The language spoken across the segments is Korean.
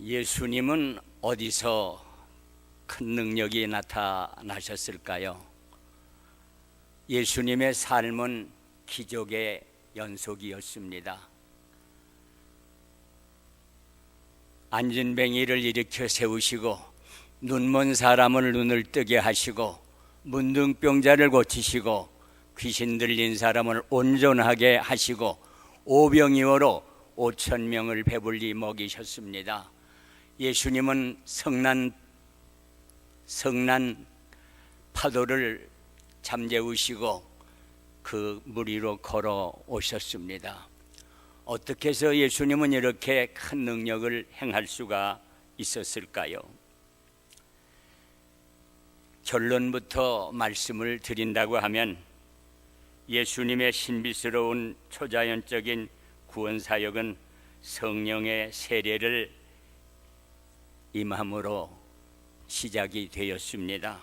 예수님은 어디서 큰 능력이 나타나셨을까요? 예수님의 삶은 기적의 연속이었습니다. 안진뱅이를 일으켜 세우시고 눈먼 사람을 눈을 뜨게 하시고 문둥병자를 고치시고 귀신 들린 사람을 온전하게 하시고 오병이어로 5,000명을 배불리 먹이셨습니다. 예수님은 성난 파도를 잠재우시고 그 물 위로 걸어 오셨습니다. 어떻게 해서 예수님은 이렇게 큰 능력을 행할 수가 있었을까요? 결론부터 말씀을 드린다고 하면 예수님의 신비스러운 초자연적인 구원사역은 성령의 세례를 임함으로 시작이 되었습니다.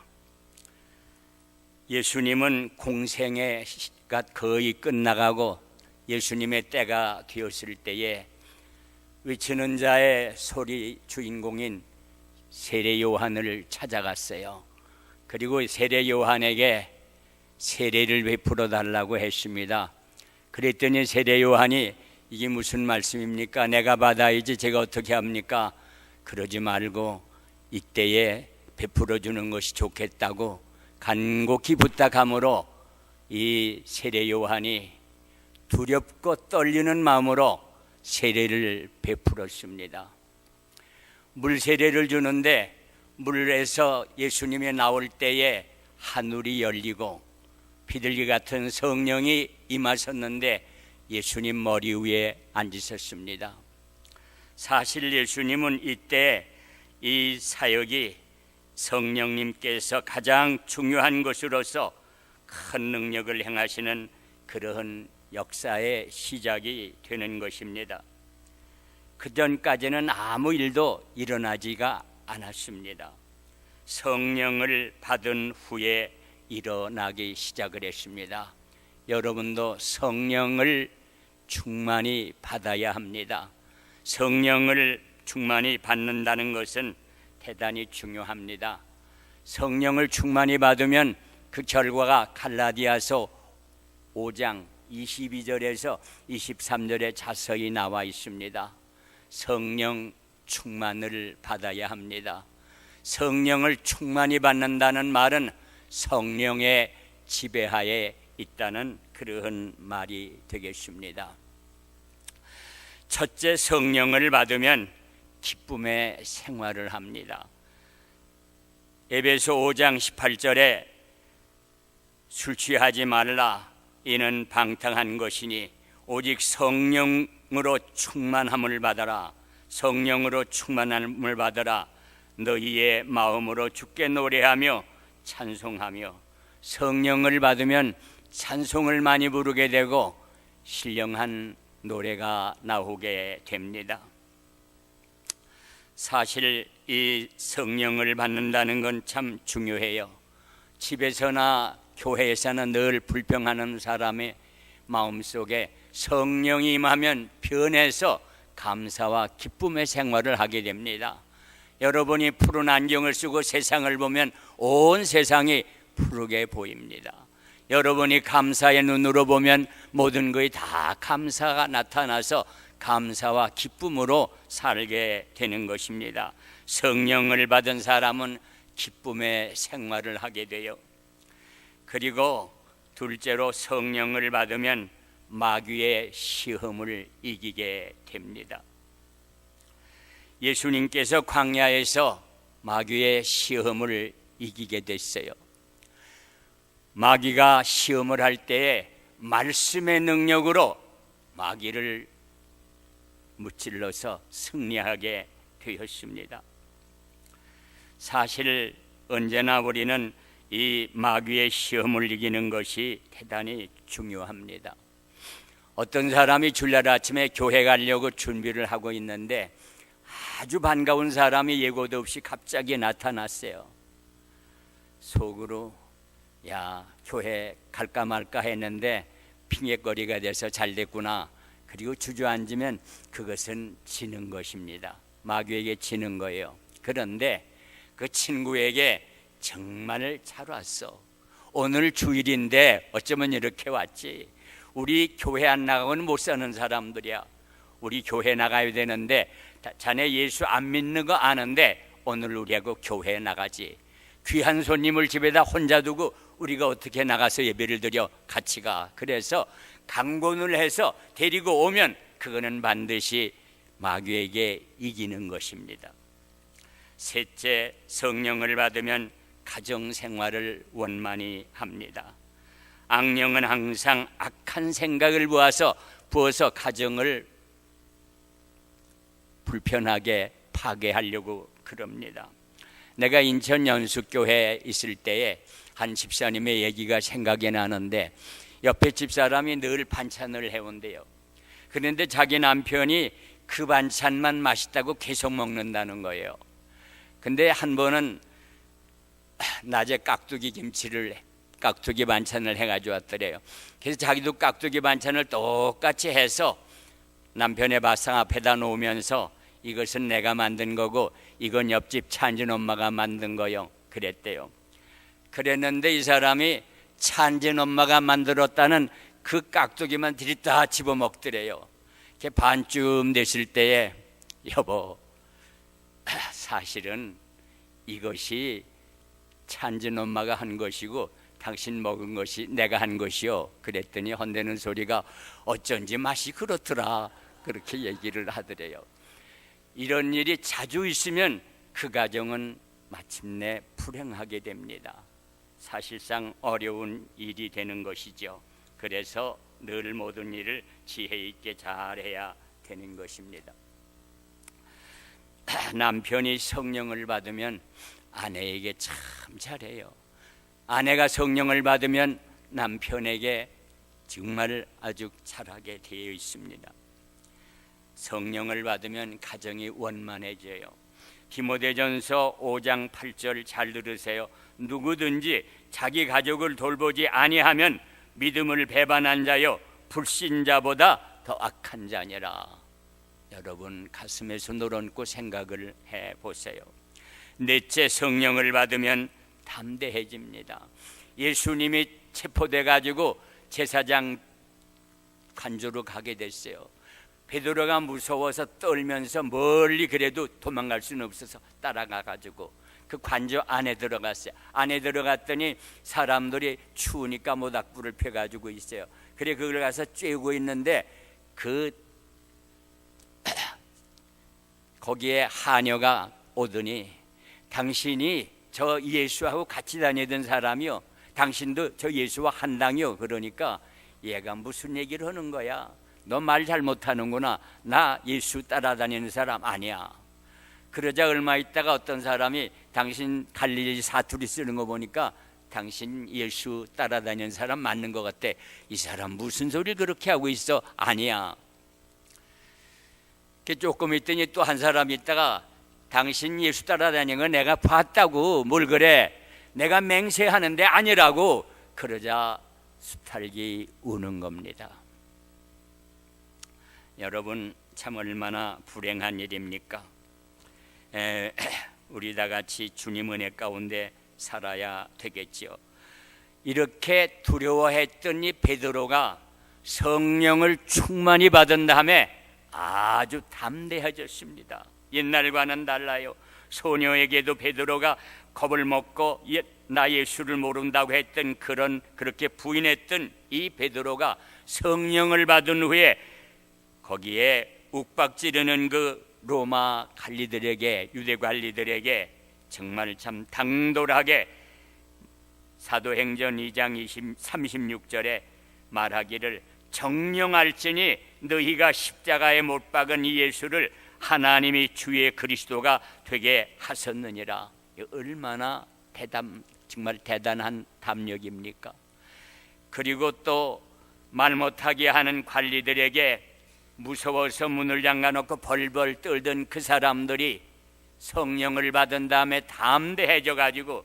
예수님은 공생애가 거의 끝나가고 예수님의 때가 되었을 때에 외치는 자의 소리 주인공인 세례 요한을 찾아갔어요. 그리고 세례 요한에게 세례를 베풀어 달라고 했습니다. 그랬더니 세례 요한이 이게 무슨 말씀입니까? 내가 받아야지 제가 어떻게 합니까? 그러지 말고 이때에 베풀어 주는 것이 좋겠다고 간곡히 부탁함으로 이 세례 요한이 두렵고 떨리는 마음으로 세례를 베풀었습니다. 물 세례를 주는데 물에서 예수님이 나올 때에 하늘이 열리고 비둘기 같은 성령이 임하셨는데 예수님 머리 위에 앉으셨습니다. 사실 예수님은 이때 이 사역이 성령님께서 가장 중요한 것으로서 큰 능력을 행하시는 그러한 역사의 시작이 되는 것입니다. 그전까지는 아무 일도 일어나지가 않았습니다. 성령을 받은 후에 일어나기 시작을 했습니다. 여러분도 성령을 충만히 받아야 합니다. 성령을 충만히 받는다는 것은 대단히 중요합니다. 성령을 충만히 받으면 그 결과가 갈라디아서 5장 22절에서 23절에 자세히 나와 있습니다. 성령 충만을 받아야 합니다. 성령을 충만히 받는다는 말은 성령의 지배하에 있다는 그러한 말이 되겠습니다. 첫째, 성령을 받으면 기쁨의 생활을 합니다. 에베소 5장 18절에 술 취하지 말라 이는 방탕한 것이니 오직 성령으로 충만함을 받아라. 성령으로 충만함을 받아라. 너희의 마음으로 주께 노래하며 찬송하며. 성령을 받으면 찬송을 많이 부르게 되고 신령한 노래가 나오게 됩니다. 사실 이 성령을 받는다는 건 참 중요해요. 집에서나 교회에서는 늘 불평하는 사람의 마음속에 성령이 임하면 변해서 감사와 기쁨의 생활을 하게 됩니다. 여러분이 푸른 안경을 쓰고 세상을 보면 온 세상이 푸르게 보입니다. 여러분이 감사의 눈으로 보면 모든 것이 다 감사가 나타나서 감사와 기쁨으로 살게 되는 것입니다. 성령을 받은 사람은 기쁨의 생활을 하게 돼요. 그리고 둘째로 성령을 받으면 마귀의 시험을 이기게 됩니다. 예수님께서 광야에서 마귀의 시험을 이기게 됐어요. 마귀가 시험을 할 때에 말씀의 능력으로 마귀를 무찔러서 승리하게 되었습니다. 사실 언제나 우리는 이 마귀의 시험을 이기는 것이 대단히 중요합니다. 어떤 사람이 주일 아침에 교회 가려고 준비를 하고 있는데 아주 반가운 사람이 예고도 없이 갑자기 나타났어요. 속으로 야, 교회 갈까 말까 했는데 핑계거리가 돼서 잘 됐구나. 그리고 주저앉으면 그것은 지는 것입니다. 마귀에게 지는 거예요. 그런데 그 친구에게 정말 잘 왔어. 오늘 주일인데 어쩌면 이렇게 왔지. 우리 교회 안 나가고는 못 사는 사람들이야. 우리 교회 나가야 되는데 자네 예수 안 믿는 거 아는데 오늘 우리하고 교회에 나가지. 귀한 손님을 집에다 혼자 두고 우리가 어떻게 나가서 예배를 드려 같이 가. 그래서 강권을 해서 데리고 오면 그거는 반드시 마귀에게 이기는 것입니다. 셋째, 성령을 받으면 가정생활을 원만히 합니다. 악령은 항상 악한 생각을 부어서 가정을 불편하게 파괴하려고 그럽니다. 내가 인천 연숙교회에 있을 때에 한 집사님의 얘기가 생각이 나는데 옆에 집사람이 늘 반찬을 해온대요. 그런데 자기 남편이 그 반찬만 맛있다고 계속 먹는다는 거예요. 근데 한 번은 낮에 깍두기 반찬을 해가지고 왔더래요. 그래서 자기도 깍두기 반찬을 똑같이 해서 남편의 밥상 앞에다 놓으면서 이것은 내가 만든 거고 이건 옆집 찬진 엄마가 만든 거요 그랬대요. 그랬는데 이 사람이 찬진 엄마가 만들었다는 그 깍두기만 들이다 집어먹더래요. 이렇게 반쯤 됐을 때에 여보, 사실은 이것이 찬진 엄마가 한 것이고 당신 먹은 것이 내가 한 것이요. 그랬더니 혼내는 소리가 어쩐지 맛이 그렇더라. 그렇게 얘기를 하더래요. 이런 일이 자주 있으면 그 가정은 마침내 불행하게 됩니다. 사실상 어려운 일이 되는 것이죠. 그래서 늘 모든 일을 지혜 있게 잘해야 되는 것입니다. 남편이 성령을 받으면 아내에게 참 잘해요. 아내가 성령을 받으면 남편에게 정말 아주 잘하게 되어 있습니다. 성령을 받으면 가정이 원만해져요. 디모데전서 5장 8절 잘 들으세요. 누구든지 자기 가족을 돌보지 아니하면 믿음을 배반한 자요 불신자보다 더 악한 자니라. 여러분 가슴에 손을 얹고 생각을 해보세요. 넷째, 성령을 받으면 담대해집니다. 예수님이 체포돼 가지고 제사장 관저로 가게 됐어요. 베드로가 무서워서 떨면서 멀리 그래도 도망갈 수는 없어서 따라가 가지고 그 관저 안에 들어갔어요. 안에 들어갔더니 사람들이 추우니까 모닥불을 펴가지고 있어요. 그래 그걸 가서 쬐고 있는데 거기에 하녀가 오더니 당신이 저 예수하고 같이 다니던 사람이요, 당신도 저 예수와 한당이요. 그러니까 얘가 무슨 얘기를 하는 거야? 너 말 잘못하는구나. 나 예수 따라다니는 사람 아니야. 그러자 얼마 있다가 어떤 사람이 당신 갈릴리 사투리 쓰는 거 보니까 당신 예수 따라다니는 사람 맞는 것 같아. 이 사람 무슨 소리를 그렇게 하고 있어? 아니야. 조금 있더니 또 한 사람이 있다가 당신 예수 따라다니는 거 내가 봤다고. 뭘 그래? 내가 맹세하는데 아니라고. 그러자 수탈기 우는 겁니다. 여러분 참 얼마나 불행한 일입니까? 우리 다 같이 주님 은혜 가운데 살아야 되겠죠. 이렇게 두려워했던 이 베드로가 성령을 충만히 받은 다음에 아주 담대해졌습니다. 옛날과는 달라요. 소녀에게도 베드로가 겁을 먹고 나 예수를 모른다고 했던 그렇게 부인했던 이 베드로가 성령을 받은 후에 거기에 욱박지르는 그 로마 관리들에게, 유대 관리들에게 정말 참 당돌하게 사도행전 2장 36절에 말하기를 정령할지니 너희가 십자가에 못 박은 이 예수를 하나님이 주의 그리스도가 되게 하셨느니라. 얼마나 정말 대단한 담력입니까? 그리고 또 말 못하게 하는 관리들에게 무서워서 문을 잠가놓고 벌벌 떨던 그 사람들이 성령을 받은 다음에 담대해져 가지고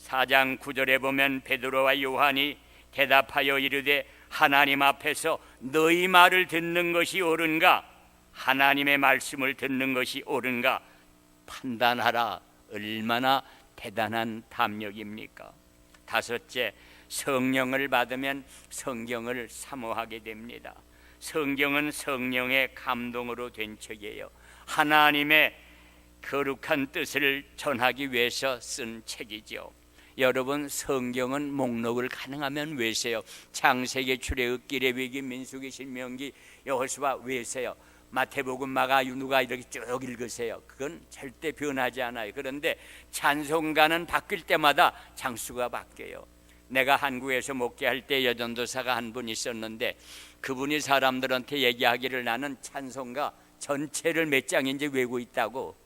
4장 9절에 보면 베드로와 요한이 대답하여 이르되 하나님 앞에서 너희 말을 듣는 것이 옳은가? 하나님의 말씀을 듣는 것이 옳은가 판단하라. 얼마나 대단한 담력입니까? 다섯째, 성령을 받으면 성경을 사모하게 됩니다. 성경은 성령의 감동으로 된 책이에요. 하나님의 거룩한 뜻을 전하기 위해서 쓴 책이죠. 여러분, 성경은 목록을 가능하면 외세요. 창세기, 출애굽기, 레위기, 민수기, 신명기, 여호수아 외세요. 마태복음, 마가, 누가 이렇게 쭉 읽으세요. 그건 절대 변하지 않아요. 그런데 찬송가는 바뀔 때마다 장수가 바뀌어요. 내가 한국에서 목회할 때 여전도사가 한 분 있었는데 그분이 사람들한테 얘기하기를 나는 찬송가 전체를 몇 장인지 외우고 있다고.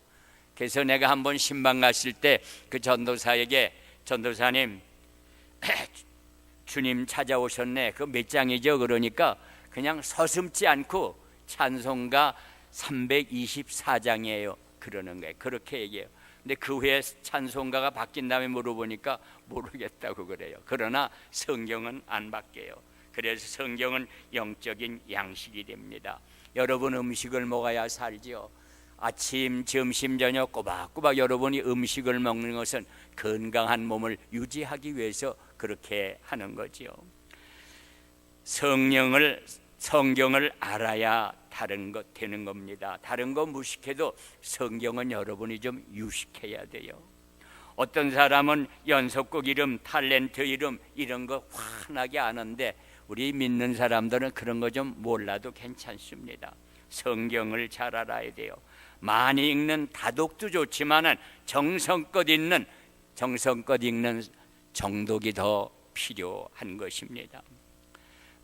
그래서 내가 한번 신방 갔을 때 그 전도사에게 전도사님 주님 찾아오셨네. 그 몇 장이죠? 그러니까 그냥 서슴지 않고 찬송가 324장이에요 그러는 거예요. 그렇게 얘기해요. 근데 그 후에 찬송가가 바뀐 다음에 물어보니까 모르겠다고 그래요. 그러나 성경은 안 바뀌어요. 그래서 성경은 영적인 양식이 됩니다. 여러분, 음식을 먹어야 살지요. 아침, 점심, 저녁 꼬박꼬박 여러분이 음식을 먹는 것은 건강한 몸을 유지하기 위해서 그렇게 하는 거지요. 성경을 알아야 다른 것 되는 겁니다. 다른 거 무식해도 성경은 여러분이 좀 유식해야 돼요. 어떤 사람은 연속곡 이름, 탤런트 이름 이런 거 환하게 아는데 우리 믿는 사람들은 그런 거 좀 몰라도 괜찮습니다. 성경을 잘 알아야 돼요. 많이 읽는 다독도 좋지만은 정성껏 읽는 정독이 더 필요한 것입니다.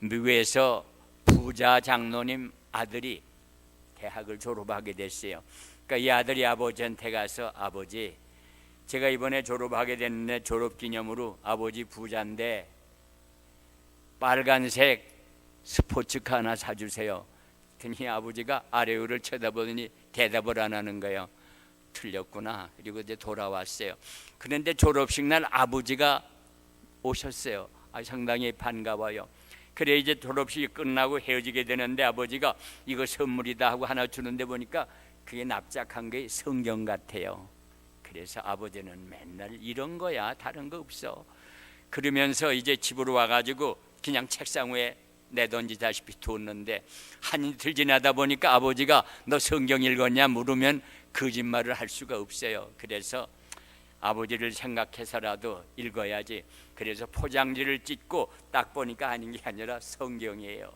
미국에서 부자 장로님 아들이 대학을 졸업하게 됐어요. 그러니까 이 아들이 아버지한테 가서 아버지, 제가 이번에 졸업하게 됐는데 졸업기념으로 아버지 부자인데 빨간색 스포츠카 하나 사주세요. 그랬더니 아버지가 아래위를 쳐다보더니 대답을 안 하는 거예요. 틀렸구나. 그리고 이제 돌아왔어요. 그런데 졸업식 날 아버지가 오셨어요. 상당히 반가워요. 그래 이제 졸업식이 끝나고 헤어지게 되는데 아버지가 이거 선물이다 하고 하나 주는데 보니까 그게 납작한 게 성경 같아요. 그래서 아버지는 맨날 이런 거야, 다른 거 없어. 그러면서 이제 집으로 와가지고 그냥 책상 위에 내던지다시피 뒀는데 한 이틀 지나다 보니까 아버지가 너 성경 읽었냐 물으면 거짓말을 할 수가 없어요. 그래서 아버지를 생각해서라도 읽어야지. 그래서 포장지를 찢고 딱 보니까 아닌 게 아니라 성경이에요.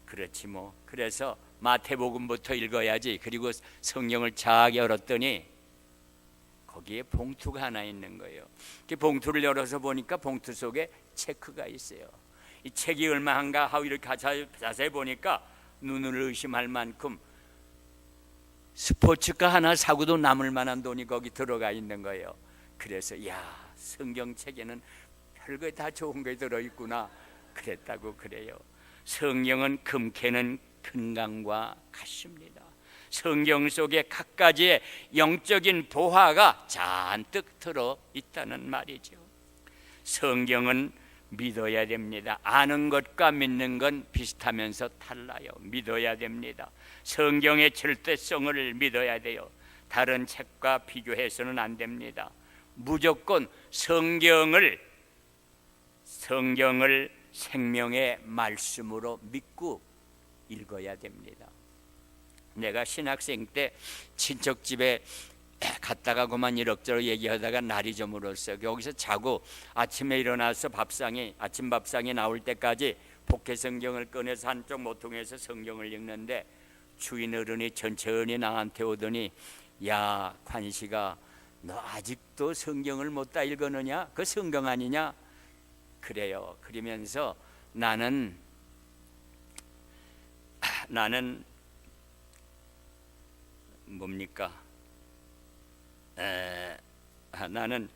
그렇지 뭐. 그래서 마태복음부터 읽어야지. 그리고 성경을 쫙 열었더니 거기에 봉투가 하나 있는 거예요. 그 봉투를 열어서 보니까 봉투 속에 체크가 있어요. 이 책이 얼마한가 하고 이렇게 자세히 보니까 눈을 의심할 만큼 스포츠카 하나 사고도 남을 만한 돈이 거기 들어가 있는 거예요. 그래서 야, 성경책에는 별거 다 좋은 게 들어있구나 그랬다고 그래요. 성경은 금캐는 금강과 같습니다. 성경 속에 각가지의 영적인 보화가 잔뜩 들어있다는 말이죠. 성경은 믿어야 됩니다. 아는 것과 믿는 건 비슷하면서 달라요. 믿어야 됩니다. 성경의 절대성을 믿어야 돼요. 다른 책과 비교해서는 안 됩니다. 무조건 성경을 생명의 말씀으로 믿고 읽어야 됩니다. 내가 신학생 때 친척 집에 갔다가 그만 이럭저럭 얘기하다가 날이 저물었어요. 여기서 자고 아침에 일어나서 아침 밥상이 나올 때까지 복회 성경을 꺼내서 한쪽 모퉁이에서 성경을 읽는데 주인 어른이 천천히 나한테 오더니 야, 관식아, 너 아직도 성경을 못 다 읽었느냐? 그 성경 아니냐? 그래요. 그러면서 나는 뭡니까? 나는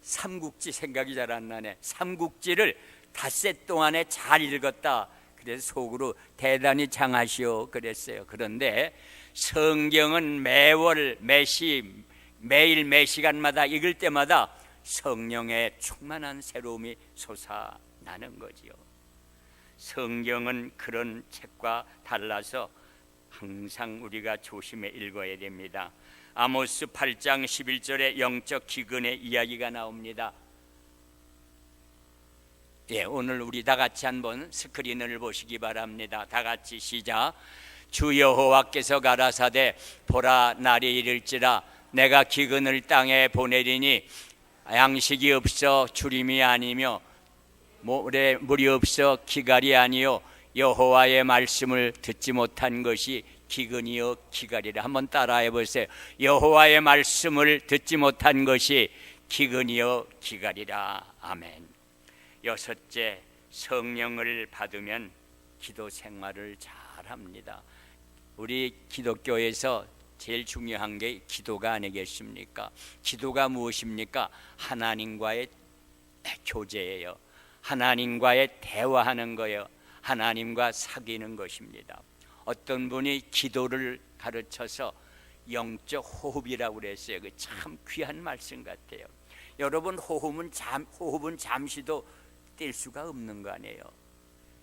삼국지 생각이 잘 안 나네. 삼국지를 닷새 동안에 잘 읽었다. 그래서 속으로 대단히 장하시오 그랬어요. 그런데 성경은 매월 매시 매일 매시간마다 읽을 때마다 성령의 충만한 새로움이 솟아나는 거지요. 성경은 그런 책과 달라서 항상 우리가 조심해 읽어야 됩니다. 아모스 8장 11절에 영적 기근의 이야기가 나옵니다. 오늘 우리 다 같이 한번 스크린을 보시기 바랍니다. 다 같이 시작. 주 여호와께서 가라사대 보라 날이 이를지라 내가 기근을 땅에 보내리니 양식이 없어 주림이 아니며 모래 물이 없어 기갈이 아니요 여호와의 말씀을 듣지 못한 것이 기근이요 기갈이라. 한번 따라해 보세요. 여호와의 말씀을 듣지 못한 것이 기근이요 기갈이라. 아멘. 여섯째, 성령을 받으면 기도 생활을 잘합니다. 우리 기독교에서 제일 중요한 게 기도가 아니겠습니까? 기도가 무엇입니까? 하나님과의 교제예요. 하나님과의 대화하는 거예요. 하나님과 사귀는 것입니다. 어떤 분이 기도를 가르쳐서 영적 호흡이라고 그랬어요. 그 참 귀한 말씀 같아요. 여러분, 호흡은 잠시도 뗄 수가 없는 거 아니에요.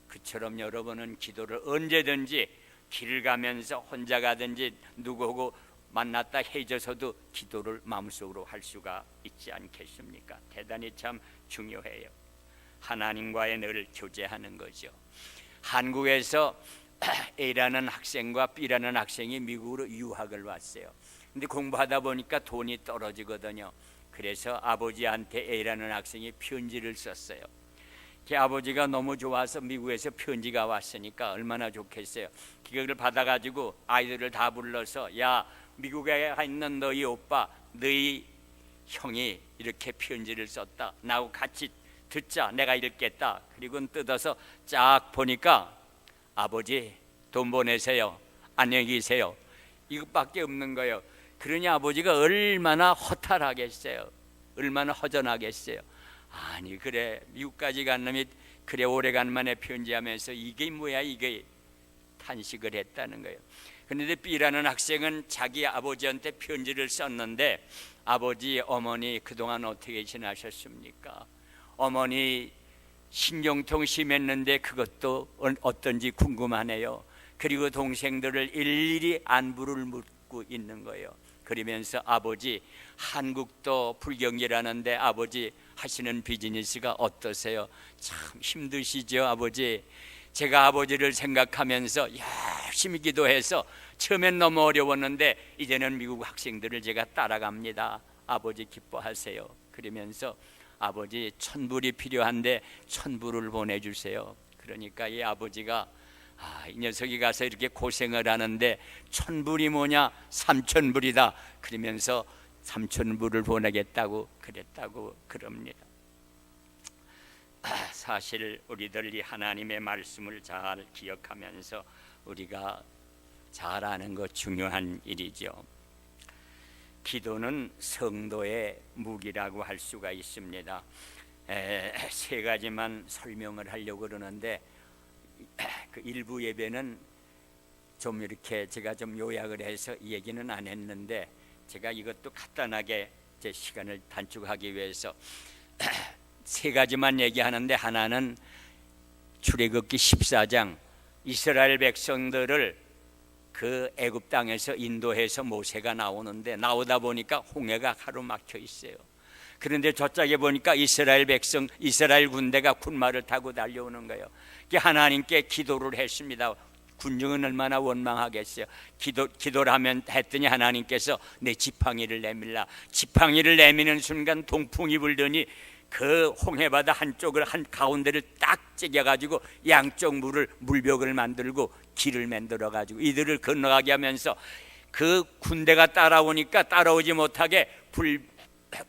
그처럼 여러분은 기도를 언제든지 길을 가면서 혼자 가든지 누구하고 만났다 헤어져서도 기도를 마음속으로 할 수가 있지 않겠습니까? 대단히 참 중요해요. 하나님과의 늘 교제하는 거죠. 한국에서 A라는 학생과 B라는 학생이 미국으로 유학을 왔어요. 근데 공부하다 보니까 돈이 떨어지거든요. 그래서 아버지한테 A라는 학생이 편지를 썼어요. 그 아버지가 너무 좋아서 미국에서 편지가 왔으니까 얼마나 좋겠어요. 그걸 받아가지고 아이들을 다 불러서, 야, 미국에 있는 너희 오빠, 너희 형이 이렇게 편지를 썼다. 나하고 같이 듣자. 내가 읽겠다. 그리고 뜯어서 쫙 보니까, 아버지 돈 보내세요. 안녕히 계세요. 이것밖에 없는 거예요. 그러니 아버지가 얼마나 허탈하겠어요. 얼마나 허전하겠어요. 아니, 그래 미국까지 간 놈이 그래 오래간만에 편지하면서 이게 뭐야, 이게 탄식을 했다는 거예요. 그런데 B라는 학생은 자기 아버지한테 편지를 썼는데, 아버지, 어머니 그동안 어떻게 지나셨습니까? 어머니 신경통 심했는데 그것도 어떤지 궁금하네요. 그리고 동생들을 일일이 안부를 묻고 있는 거예요. 그러면서, 아버지, 한국도 불경기라는데 아버지 하시는 비즈니스가 어떠세요? 참 힘드시죠, 아버지? 제가 아버지를 생각하면서 열심히 기도해서 처음엔 너무 어려웠는데 이제는 미국 학생들을 제가 따라갑니다. 아버지 기뻐하세요. 그러면서, 아버지, 천불이 필요한데 천불을 보내주세요. 그러니까 이 아버지가, 이 녀석이 가서 이렇게 고생을 하는데 천불이 뭐냐? 3,000불이다. 그러면서 3,000불을 보내겠다고 그랬다고 그럽니다. 사실 우리들 이 하나님의 말씀을 잘 기억하면서 우리가 잘 아는 것 중요한 일이죠. 기도는 성도의 무기라고 할 수가 있습니다. 세 가지만 설명을 하려고 그러는데, 그 일부 예배는 좀 이렇게 제가 좀 요약을 해서 얘기는 안 했는데, 제가 이것도 간단하게 제 시간을 단축하기 위해서 세 가지만 얘기하는데, 하나는 출애굽기 14장 이스라엘 백성들을 그 애굽 땅에서 인도해서 모세가 나오는데, 나오다 보니까 홍해가 가로막혀 있어요. 그런데 저쪽에 보니까 이스라엘 군대가 군마를 타고 달려오는 거예요. 하나님께 기도를 했습니다. 군중은 얼마나 원망하겠어요. 기도를 했더니 하나님께서 내 지팡이를 내밀라. 지팡이를 내미는 순간 동풍이 불더니 그 홍해바다 한쪽을 가운데를 딱 째겨가지고 양쪽 물벽을 만들고 길을 만들어가지고 이들을 건너가게 하면서, 그 군대가 따라오니까 따라오지 못하게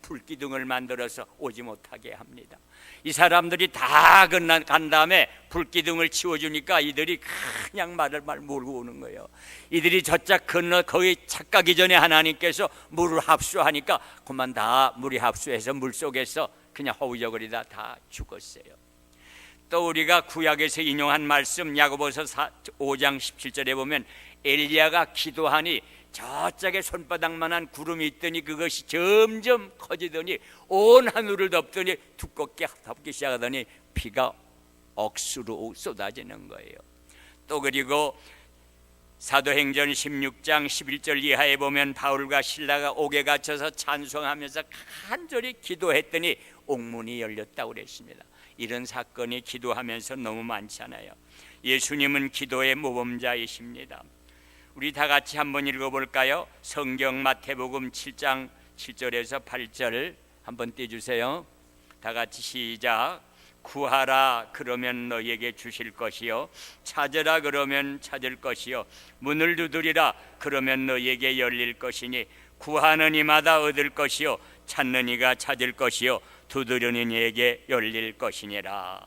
불기둥을 만들어서 오지 못하게 합니다. 이 사람들이 다 간 다음에 불기둥을 치워주니까 이들이 그냥 말을 몰고 오는 거예요. 이들이 저짝 건너 거의 착가기 전에 하나님께서 물을 합수하니까 그만 다 물이 합수해서 물속에서 그냥 허우적거리다 다 죽었어요. 또 우리가 구약에서 인용한 말씀 야고보서 5장 17절에 보면, 엘리야가 기도하니 저짝에 손바닥만한 구름이 있더니 그것이 점점 커지더니 온 하늘을 덮더니 두껍게 덮기 시작하더니 비가 억수로 쏟아지는 거예요. 또 그리고 사도행전 16장 11절 이하에 보면 바울과 실라가 옥에 갇혀서 찬송하면서 간절히 기도했더니 옥문이 열렸다고 그랬습니다. 이런 사건이 기도하면서 너무 많잖아요. 예수님은 기도의 모범자이십니다. 우리 다 같이 한번 읽어볼까요? 성경 마태복음 7장 7절에서 8절 한번 떼주세요. 다 같이 시작. 구하라 그러면 너희에게 주실 것이요, 찾으라 그러면 찾을 것이요, 문을 두드리라 그러면 너희에게 열릴 것이니 구하는 이마다 얻을 것이요, 찾는 이가 찾을 것이요, 두드리는 이에게 열릴 것이니라.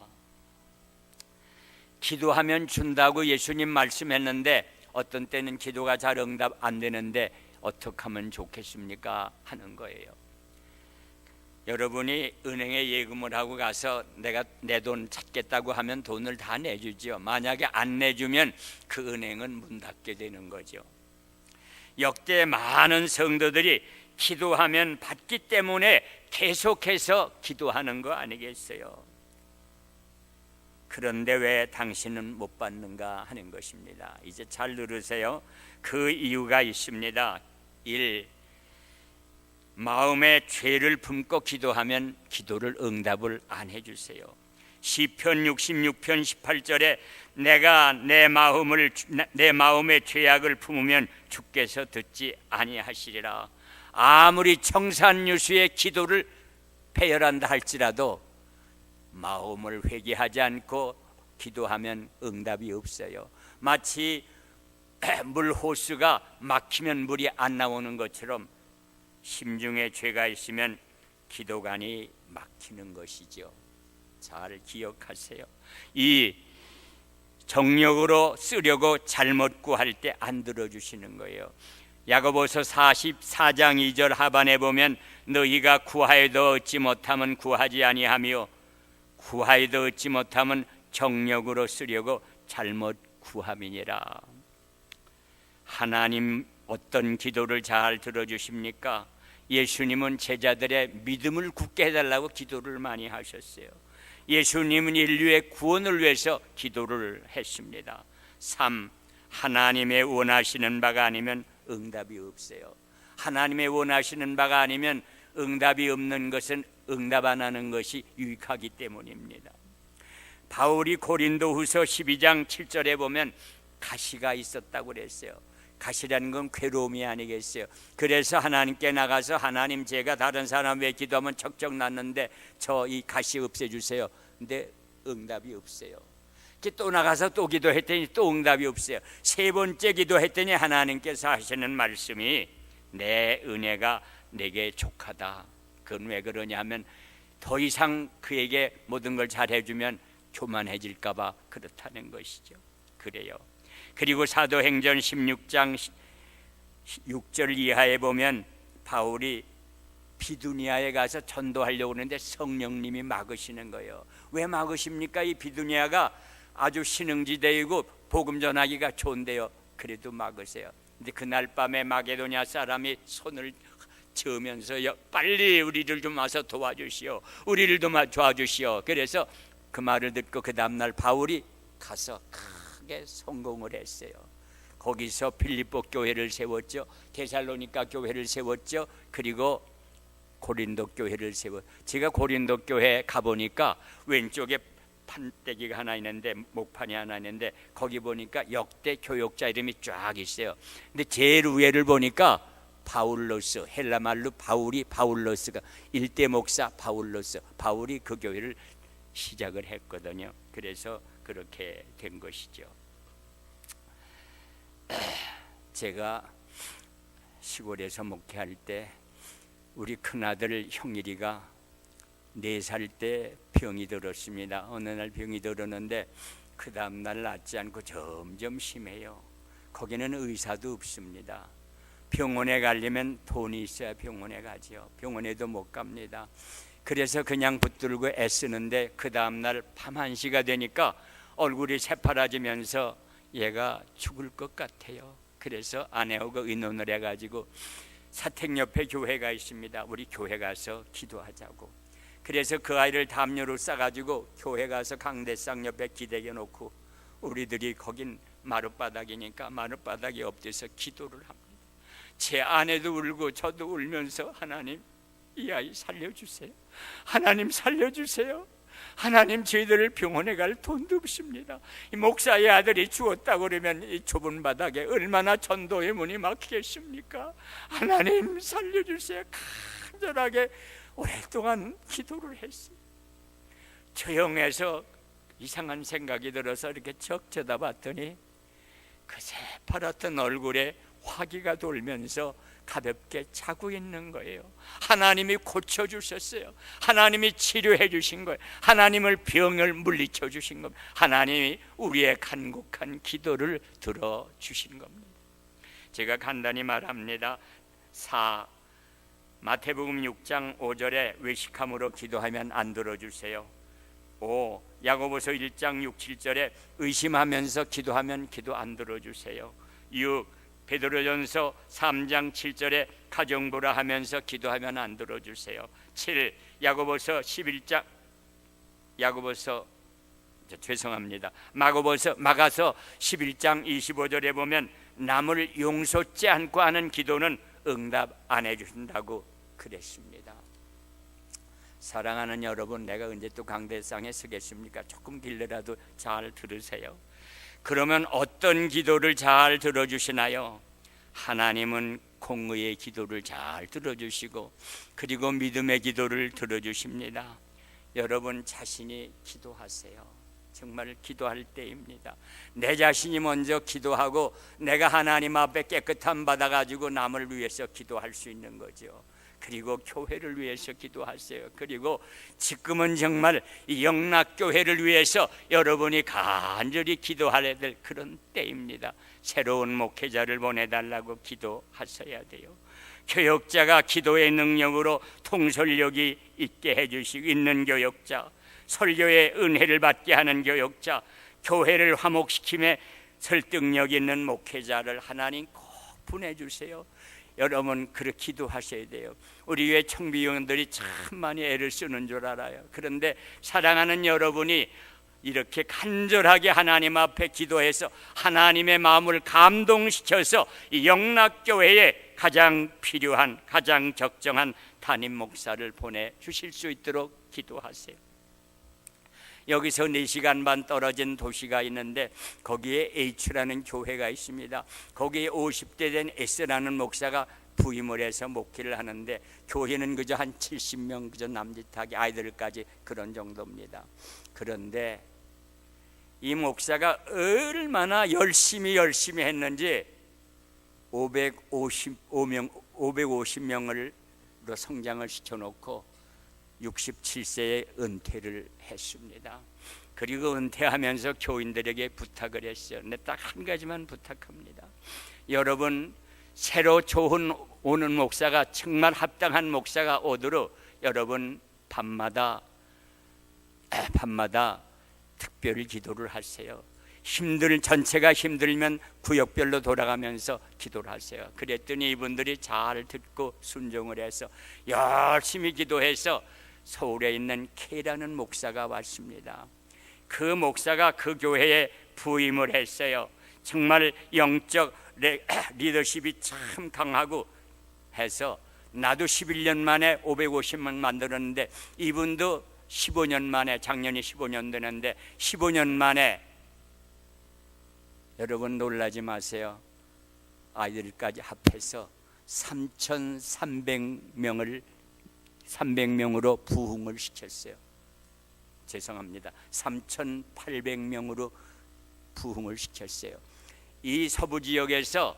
기도하면 준다고 예수님 말씀했는데 어떤 때는 기도가 잘 응답 안 되는데 어떻게 하면 좋겠습니까? 하는 거예요. 여러분이 은행에 예금을 하고 가서 내가 내 돈 찾겠다고 하면 돈을 다 내주죠. 만약에 안 내주면 그 은행은 문 닫게 되는 거죠. 역대 많은 성도들이 기도하면 받기 때문에 계속해서 기도하는 거 아니겠어요? 그런데 왜 당신은 못 받는가 하는 것입니다. 이제 잘 들으세요. 그 이유가 있습니다. 1. 마음에 죄를 품고 기도하면 기도를 응답을 안 해주세요. 시편 66편 18절에 내가 내 마음의 죄악을 품으면 주께서 듣지 아니하시리라. 아무리 청산유수의 기도를 배열한다 할지라도 마음을 회개하지 않고 기도하면 응답이 없어요. 마치 물 호수가 막히면 물이 안 나오는 것처럼 심중에 죄가 있으면 기도관이 막히는 것이죠. 잘 기억하세요. 이 정력으로 쓰려고 잘못 구할 때 안 들어주시는 거예요. 야고보서 44장 2절 하반에 보면 너희가 구하여도 얻지 못하면 구하지 아니하며 구하여도 얻지 못하면 정력으로 쓰려고 잘못 구함이니라. 하나님 어떤 기도를 잘 들어주십니까? 예수님은 제자들의 믿음을 굳게 해달라고 기도를 많이 하셨어요. 예수님은 인류의 구원을 위해서 기도를 했습니다. 3. 하나님의 원하시는 바가 아니면 응답이 없어요. 하나님의 원하시는 바가 아니면 응답이 없는 것은 응답 안 하는 것이 유익하기 때문입니다. 바울이 고린도후서 12장 7절에 보면 가시가 있었다고 그랬어요. 가시라는 건 괴로움이 아니겠어요. 그래서 하나님께 나가서 하나님 제가 다른 사람 위해 기도하면 척척 났는데 저 이 가시 없애주세요. 근데 응답이 없어요. 또 나가서 또 기도했더니 또 응답이 없어요. 세 번째 기도했더니 하나님께서 하시는 말씀이 내 은혜가 내게 족하다. 그건 왜 그러냐면 더 이상 그에게 모든 걸 잘해주면 교만해질까 봐 그렇다는 것이죠. 그래요. 그리고 사도행전 16장 6절 이하에 보면 바울이 비두니아에 가서 전도하려고 하는데 성령님이 막으시는 거예요. 왜 막으십니까? 이 비두니아가 아주 신흥지대이고 복음 전하기가 좋은데요. 그래도 막으세요. 근데 그날 밤에 마게도냐 사람이 손을 저으면서 빨리 우리를 좀 와서 도와주시오. 우리를 좀 도와주시오. 그래서 그 말을 듣고 그 다음날 바울이 가서 크게 성공을 했어요. 거기서 빌립보 교회를 세웠죠. 데살로니가 교회를 세웠죠. 그리고 고린도 교회를 세웠죠. 제가 고린도 교회 가보니까 왼쪽에 판때기가 하나 있는데 목판이 하나 있는데 거기 보니까 역대 교역자 이름이 쫙 있어요. 근데 제일 위에를 보니까 바울로스, 헬라말로 바울이 바울로스가 일대 목사 바울로스, 바울이 그 교회를 시작을 했거든요. 그래서 그렇게 된 것이죠. 제가 시골에서 목회할 때 우리 큰아들 형일이가 4살 때 병이 들었습니다. 어느 날 병이 들었는데 그 다음날 낫지 않고 점점 심해요. 거기는 의사도 없습니다. 병원에 가려면 돈이 있어야 병원에 가죠. 병원에도 못 갑니다. 그래서 그냥 붙들고 애쓰는데 그 다음날 밤 1시가 되니까 얼굴이 새파라지면서 얘가 죽을 것 같아요. 그래서 아내하고 의논을 해가지고 사택 옆에 교회가 있습니다. 우리 교회 가서 기도하자고. 그래서 그 아이를 담요로 싸가지고 교회 가서 강대상 옆에 기대겨 놓고 우리들이 거긴 마룻바닥이니까 마룻바닥에 엎드려서 기도를 합니다. 제 아내도 울고 저도 울면서 하나님 이 아이 살려주세요. 하나님 살려주세요. 하나님 저희들을 병원에 갈 돈도 없습니다. 이 목사의 아들이 죽었다고 그러면 이 좁은 바닥에 얼마나 전도의 문이 막히겠습니까? 하나님 살려주세요. 간절하게 오랫동안 기도를 했어요. 조용해서 이상한 생각이 들어서 이렇게 적 쳐다봤더니 그 새파랗던 얼굴에 화기가 돌면서 가볍게 자고 있는 거예요. 하나님이 고쳐주셨어요. 하나님이 치료해 주신 거예요. 하나님을 병을 물리쳐 주신 겁니다. 하나님이 우리의 간곡한 기도를 들어주신 겁니다. 제가 간단히 말합니다. 마태복음 6장 5절에 외식함으로 기도하면 안 들어주세요. 5. 야고보서 1장 6, 7절에 의심하면서 기도하면 기도 안 들어주세요. 6. 베드로전서 3장 7절에 가정부라 하면서 기도하면 안 들어주세요. 7. 마고보서 11장 25절에 보면 남을 용서치 않고 하는 기도는 응답 안 해주신다고 그랬습니다. 사랑하는 여러분, 내가 언제 또 강대상에 서겠습니까? 조금 길더라도 잘 들으세요. 그러면 어떤 기도를 잘 들어주시나요? 하나님은 공의의 기도를 잘 들어주시고 그리고 믿음의 기도를 들어주십니다. 여러분 자신이 기도하세요. 정말 기도할 때입니다. 내 자신이 먼저 기도하고 내가 하나님 앞에 깨끗함 받아가지고 남을 위해서 기도할 수 있는 거죠. 그리고 교회를 위해서 기도하세요. 그리고 지금은 정말 이 영락교회를 위해서 여러분이 간절히 기도해야 될 그런 때입니다. 새로운 목회자를 보내달라고 기도하셔야 돼요. 교역자가 기도의 능력으로 통솔력이 있게 해주시고 있는 교역자, 설교의 은혜를 받게 하는 교역자, 교회를 화목시킴에 설득력 있는 목회자를 하나님 꼭 보내주세요. 여러분 그렇게 기도하셔야 돼요. 우리 교회 청비위원들이 참 많이 애를 쓰는 줄 알아요. 그런데 사랑하는 여러분이 이렇게 간절하게 하나님 앞에 기도해서 하나님의 마음을 감동시켜서 이 영락교회에 가장 필요한 가장 적정한 담임 목사를 보내주실 수 있도록 기도하세요. 여기서 4시간 반 떨어진 도시가 있는데 거기에 H라는 교회가 있습니다. 거기에 50대 된 S라는 목사가 부임을 해서 목회를 하는데 교회는 그저 한 70명 그저 남짓하게 아이들까지 그런 정도입니다. 그런데 이 목사가 얼마나 열심히 했는지 550명을 성장을 시켜놓고 67세에 은퇴를 했습니다. 그리고 은퇴하면서 교인들에게 부탁을 했어요. 근데 딱 한 가지만 부탁합니다. 여러분 새로 좋은 오는 목사가 정말 합당한 목사가 오도록 여러분 밤마다 특별히 기도를 하세요. 전체가 힘들면 구역별로 돌아가면서 기도를 하세요. 그랬더니 이분들이 잘 듣고 순종을 해서 열심히 기도해서 서울에 있는 K라는 목사가 왔습니다. 그 목사가 그 교회에 부임을 했어요. 정말 영적 리더십이 참 강하고 해서 나도 11년 만에 550명 만들었는데 이분도 15년 만에, 작년이 15년 되는데 15년 만에, 여러분 놀라지 마세요. 아이들까지 합해서 300명으로 부흥을 시켰어요. 죄송합니다. 3,800명으로 부흥을 시켰어요. 이 서부 지역에서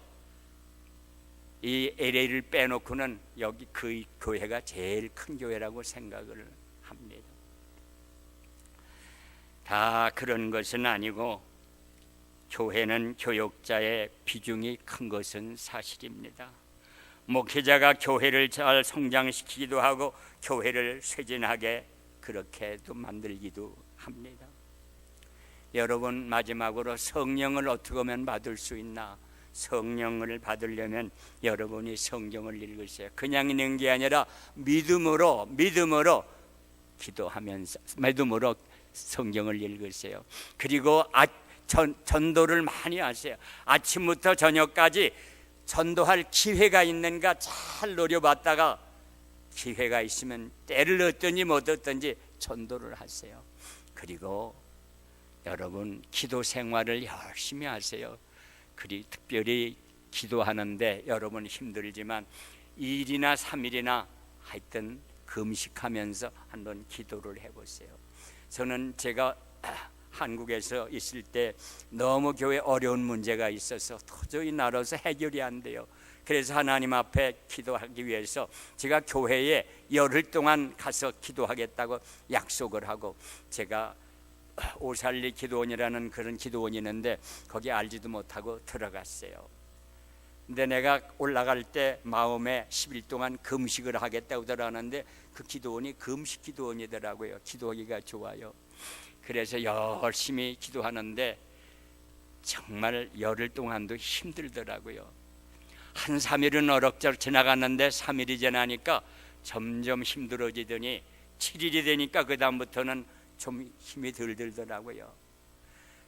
이 LA를 빼놓고는 여기 그 교회가 제일 큰 교회라고 생각을 합니다. 다 그런 것은 아니고 교회는 교역자의 비중이 큰 것은 사실입니다. 목회자가 교회를 잘 성장시키기도 하고 교회를 쇠진하게 그렇게도 만들기도 합니다. 여러분 마지막으로 성령을 어떻게 하면 받을 수 있나? 성령을 받으려면 여러분이 성경을 읽으세요. 그냥 읽는 게 아니라 믿음으로 기도하면서 믿음으로 성경을 읽으세요. 그리고 전도를 많이 하세요. 아침부터 저녁까지 전도할 기회가 있는가 잘 노려봤다가 기회가 있으면 때를 얻든지 못 얻든지 전도를 하세요. 그리고 여러분 기도 생활을 열심히 하세요. 그리 특별히 기도하는데 여러분 힘들지만 2일이나 3일이나 하여튼 금식하면서 한번 기도를 해보세요. 저는 제가 한국에서 있을 때 너무 교회 어려운 문제가 있어서 도저히 나로서 해결이 안 돼요. 그래서 하나님 앞에 기도하기 위해서 제가 교회에 열흘 동안 가서 기도하겠다고 약속을 하고, 제가 오살리 기도원이라는 그런 기도원이 있는데 거기 알지도 못하고 들어갔어요. 근데 내가 올라갈 때 마음에 10일 동안 금식을 하겠다고 들어가는데 그 기도원이 금식 기도원이더라고요. 기도하기가 좋아요. 그래서 열심히 기도하는데 정말 열흘 동안도 힘들더라고요. 한 3일은 어럭저럭 지나갔는데 3일이 지나니까 점점 힘들어지더니 7일이 되니까 그 다음부터는 좀 힘이 덜 들더라고요.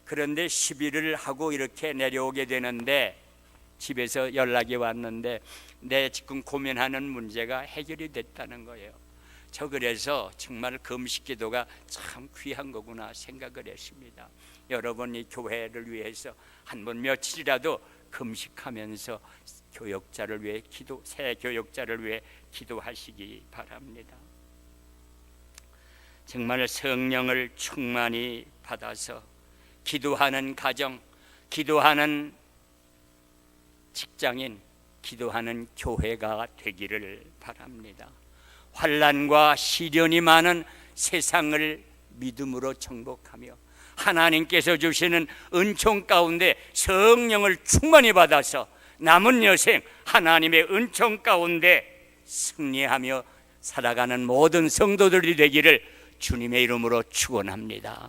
그런데 10일을 하고 이렇게 내려오게 되는데 집에서 연락이 왔는데 내 지금 고민하는 문제가 해결이 됐다는 거예요. 저 그래서 정말 금식 기도가 참 귀한 거구나 생각을 했습니다. 여러분이 교회를 위해서 한번 며칠이라도 금식하면서 교역자를 위해 새 교역자를 위해 기도하시기 바랍니다. 정말 성령을 충만히 받아서 기도하는 가정, 기도하는 직장인, 기도하는 교회가 되기를 바랍니다. 환난과 시련이 많은 세상을 믿음으로 정복하며 하나님께서 주시는 은총 가운데 성령을 충만히 받아서 남은 여생 하나님의 은총 가운데 승리하며 살아가는 모든 성도들이 되기를 주님의 이름으로 축원합니다.